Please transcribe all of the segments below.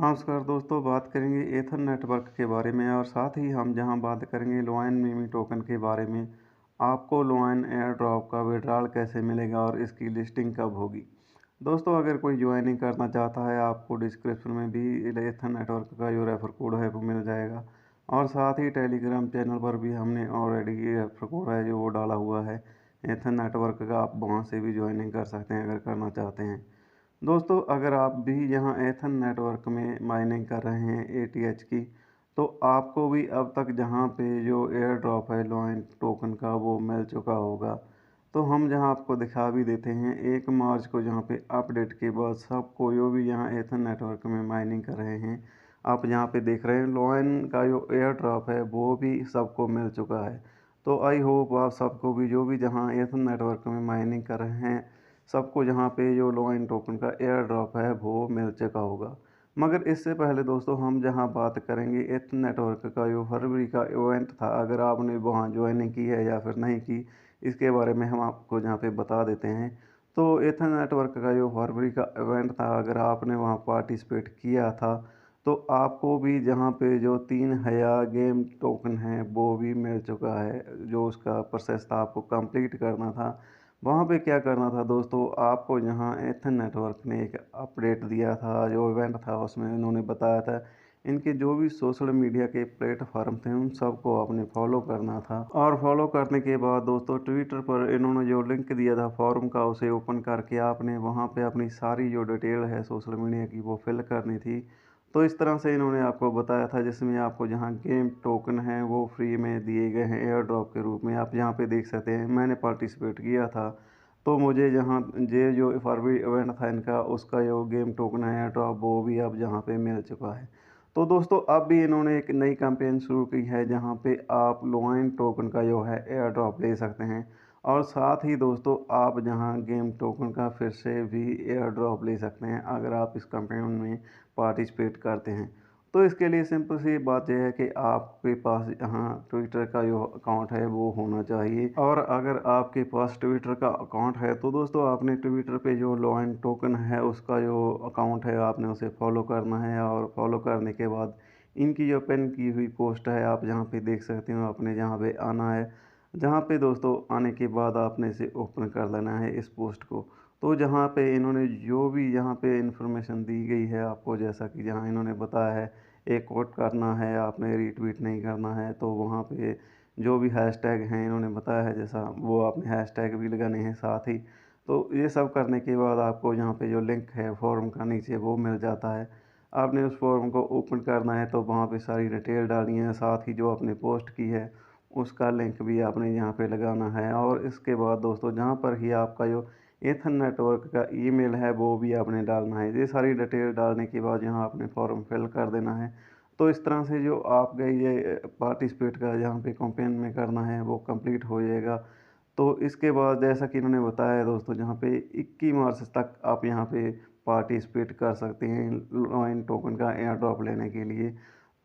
नमस्कार दोस्तों, बात करेंगे एथर नेटवर्क के बारे में और साथ ही हम जहां बात करेंगे लोइन मीमी टोकन के बारे में। आपको लोइन एयर ड्रॉप का विड्रॉल कैसे मिलेगा और इसकी लिस्टिंग कब होगी। दोस्तों, अगर कोई ज्वाइनिंग करना चाहता है, आपको डिस्क्रिप्शन में भी एथर नेटवर्क का जो रेफर कोड है वो मिल जाएगा। और साथ ही टेलीग्राम चैनल पर भी हमने ऑलरेडी ये रेफर कोड है जो वो डाला हुआ है एथर नेटवर्क का। आप वहाँ से भी ज्वाइनिंग कर सकते हैं अगर करना चाहते हैं। दोस्तों, अगर आप भी यहाँ एथन नेटवर्क में माइनिंग कर रहे हैं एटीएच की, तो आपको भी अब तक जहाँ पे जो एयर ड्रॉप है लॉइन टोकन का वो मिल चुका होगा। तो हम जहाँ आपको दिखा भी देते हैं 1 मार्च को, जहाँ पे अपडेट के बाद सबको जो भी यहाँ एथन नेटवर्क में माइनिंग कर रहे हैं, आप यहाँ पे देख रहे हैं लॉइन का जो एयर ड्रॉप है वो भी सबको मिल चुका है। तो आई होप आप सबको भी जो भी जहाँ एथन नेटवर्क में माइनिंग कर रहे हैं, सबको जहाँ पे जो लॉइन टोकन का एयर ड्रॉप है वो मिल चुका होगा। मगर इससे पहले दोस्तों, हम जहाँ बात करेंगे एथ नेटवर्क का जो फरवरी का इवेंट था, अगर आपने वहाँ ज्वाइनिंग की है या फिर नहीं की, इसके बारे में हम आपको यहाँ पे बता देते हैं। तो एथ नेटवर्क का जो फरवरी का इवेंट था, अगर आपने वहाँ पार्टिसिपेट किया था, तो आपको भी जहाँ पे जो 3000 गेम टोकन हैं वो भी मिल चुका है। जो उसका प्रोसेस था, आपको कंप्लीट करना था। वहाँ पे क्या करना था दोस्तों, आपको यहाँ एथन नेटवर्क ने एक अपडेट दिया था। जो इवेंट था उसमें इन्होंने बताया था इनके जो भी सोशल मीडिया के प्लेटफॉर्म थे उन सबको आपने फॉलो करना था। और फॉलो करने के बाद दोस्तों, ट्विटर पर इन्होंने जो लिंक दिया था फॉर्म का, उसे ओपन करके आपने वहाँ पे अपनी सारी जो डिटेल है सोशल मीडिया की वो फिल करनी थी। तो इस तरह से इन्होंने आपको बताया था, जिसमें आपको जहाँ गेम टोकन हैं वो फ्री में दिए गए हैं एयर ड्रॉप के रूप में। आप यहाँ पे देख सकते हैं, मैंने पार्टिसिपेट किया था, तो मुझे यहाँ ये जो फरवरी इवेंट था इनका, उसका जो गेम टोकन है एयर ड्रॉप वो भी अब यहाँ पे मिल चुका है। तो दोस्तों, अब भी इन्होंने एक नई कैंपेन शुरू की है जहाँ पे आप लॉइन टोकन का जो है एयर ड्रॉप ले सकते हैं। और साथ ही दोस्तों, आप जहाँ गेम टोकन का फिर से भी एयर ड्रॉप ले सकते हैं अगर आप इस कैंपेन में पार्टिसिपेट करते हैं। तो इसके लिए सिंपल सी बात यह है कि आपके पास यहाँ ट्विटर का जो अकाउंट है वो होना चाहिए। और अगर आपके पास ट्विटर का अकाउंट है तो दोस्तों, आपने ट्विटर पे जो लॉइन टोकन है उसका जो अकाउंट है आपने उसे फॉलो करना है। और फॉलो करने के बाद इनकी जो पिन की हुई पोस्ट है आप जहाँ पे देख सकते हो, आपने जहाँ पे आना है। जहाँ पे दोस्तों आने के बाद आपने इसे ओपन कर लेना है इस पोस्ट को। तो जहाँ पे इन्होंने जो भी यहाँ पे इन्फॉर्मेशन दी गई है आपको, जैसा कि जहाँ इन्होंने बताया है एक कोट करना है, आपने रीट्वीट नहीं करना है, तो वहाँ पे जो भी हैशटैग हैं इन्होंने बताया है जैसा, वो आपने हैशटैग भी लगाने हैं साथ ही। तो ये सब करने के बाद आपको यहाँ पे जो लिंक है फॉर्म का नीचे वो मिल जाता है। आपने उस फॉर्म को ओपन करना है, तो वहाँ पे सारी डिटेल डालनी है, साथ ही जो आपने पोस्ट की है उसका लिंक भी आपने यहाँ पे लगाना है। और इसके बाद दोस्तों, जहाँ पर ही आपका जो एथन नेटवर्क का ईमेल है वो भी आपने डालना है। ये सारी डिटेल डालने के बाद यहाँ आपने फॉर्म फिल कर देना है। तो इस तरह से जो आपका ये पार्टिसिपेट का जहाँ पे कैंपेन में करना है वो कंप्लीट हो जाएगा। तो इसके बाद जैसा कि इन्होंने बताया है दोस्तों, जहाँ पे 21 मार्च तक आप यहाँ पे पार्टिसिपेट कर सकते हैं लॉइन टोकन का एयर ड्रॉप लेने के लिए।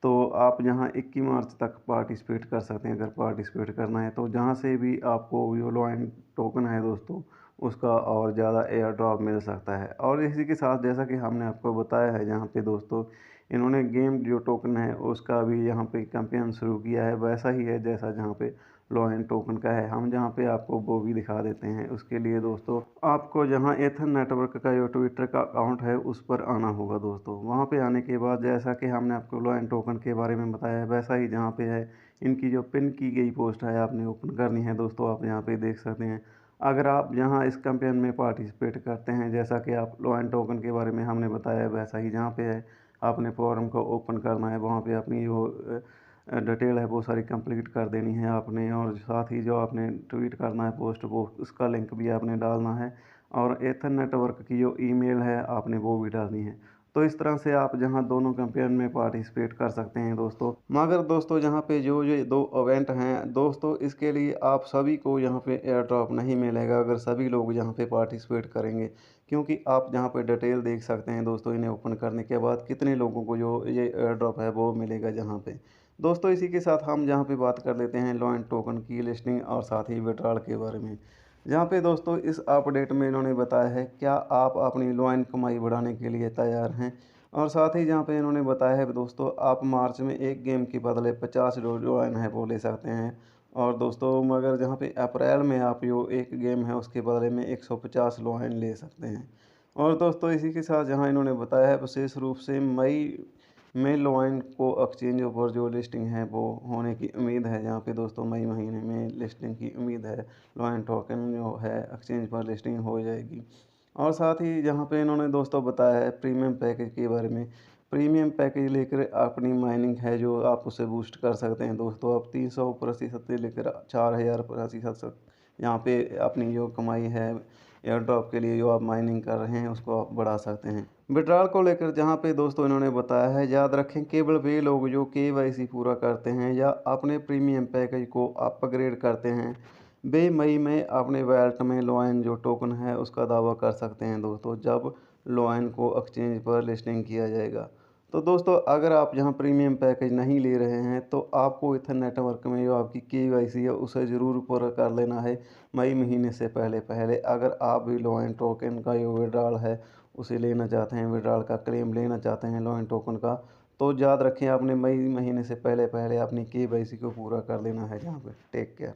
तो आप यहाँ 21 मार्च तक पार्टिसिपेट कर सकते हैं अगर पार्टिसिपेट करना है। तो जहाँ से भी आपको जो लॉइन टोकन है दोस्तों, उसका और ज़्यादा एयर ड्रॉप मिल सकता है। और इसी के साथ जैसा कि हमने आपको बताया है, जहाँ पे दोस्तों इन्होंने गेम जो टोकन है उसका भी यहाँ पे कैंपेन शुरू किया है, वैसा ही है जैसा जहाँ पे लॉइन टोकन का है। हम जहाँ पे आपको वो भी दिखा देते हैं। उसके लिए दोस्तों, आपको जहाँ एथन नेटवर्क का जो ट्विटर का अकाउंट है उस पर आना होगा दोस्तों। वहाँ पे आने के बाद जैसा कि हमने आपको लॉइन टोकन के बारे में बताया है, वैसा ही जहाँ पे है इनकी जो पिन की गई पोस्ट है आपने ओपन करनी है दोस्तों। आप यहाँ पे देख सकते हैं, अगर आप यहाँ इस कैंपेन में पार्टिसिपेट करते हैं, जैसा कि आप लॉइन टोकन के बारे में हमने बताया है, वैसा ही जहाँ पे है आपने फॉर्म को ओपन करना है। वहाँ पे अपनी जो डिटेल है वो सारी कंप्लीट कर देनी है आपने। और साथ ही जो आपने ट्वीट करना है पोस्ट, वो उसका लिंक भी आपने डालना है। और एथन नेटवर्क की जो ईमेल है आपने वो भी डालनी है। तो इस तरह से आप जहां दोनों कैंपेन में पार्टिसिपेट कर सकते हैं दोस्तों। मगर दोस्तों, जहां पे जो ये दो इवेंट हैं दोस्तों, इसके लिए आप सभी को यहाँ पे एयर ड्रॉप नहीं मिलेगा अगर सभी लोग यहाँ पे पार्टिसिपेट करेंगे। क्योंकि आप जहाँ पे डिटेल देख सकते हैं दोस्तों, इन्हें ओपन करने के बाद कितने लोगों को जो ये एयर ड्रॉप है वो मिलेगा जहाँ पे। दोस्तों, इसी के साथ हम जहाँ पे बात कर लेते हैं लॉइन टोकन की लिस्टिंग और साथ ही विड्रॉल के बारे में। जहाँ पे दोस्तों इस अपडेट में इन्होंने बताया है, क्या आप अपनी लॉइन कमाई बढ़ाने के लिए तैयार हैं। और साथ ही जहाँ पे इन्होंने बताया है दोस्तों, आप मार्च में एक गेम के बदले 50 जो है वो ले सकते हैं। और दोस्तों मगर जहाँ पे अप्रैल में आप जो एक गेम है उसके बदले में 150 लॉइन ले सकते हैं। और दोस्तों इसी के साथ जहाँ इन्होंने बताया है विशेष रूप से मई में लॉइन को एक्सचेंजों पर जो लिस्टिंग है वो होने की उम्मीद है। जहाँ पे दोस्तों मई महीने में लिस्टिंग की उम्मीद है, लॉइन टोकन जो है एक्सचेंज पर लिस्टिंग हो जाएगी। और साथ ही जहाँ पे इन्होंने दोस्तों बताया है प्रीमियम पैकेज के बारे में। प्रीमियम पैकेज लेकर अपनी माइनिंग है जो आप उसे बूस्ट कर सकते हैं दोस्तों। आप 300% से लेकर 4000% यहाँ पे अपनी जो कमाई है एयर ड्रॉप के लिए जो आप माइनिंग कर रहे हैं उसको आप बढ़ा सकते हैं। विड्रॉल को लेकर जहाँ पे दोस्तों इन्होंने बताया है, याद रखें केवल वे लोग जो केवाईसी पूरा करते हैं या अपने प्रीमियम पैकेज को अपग्रेड करते हैं, वे मई में अपने वैलेट में लॉइन जो टोकन है उसका दावा कर सकते हैं दोस्तों, जब लॉइन को एक्सचेंज पर लिस्टिंग किया जाएगा। तो दोस्तों अगर आप यहाँ प्रीमियम पैकेज नहीं ले रहे हैं तो आपको इथर नेटवर्क में जो आपकी केवाईसी है उसे ज़रूर पूरा कर लेना है मई महीने से पहले पहले। अगर आप भी लॉइन टोकन का जो विड्रॉल है उसे लेना चाहते हैं, विड्रॉल का क्लेम लेना चाहते हैं लॉइन टोकन का, तो याद रखें आपने मई महीने से पहले पहले अपनी केवाईसी को पूरा कर लेना है। जहाँ पे टेक केयर।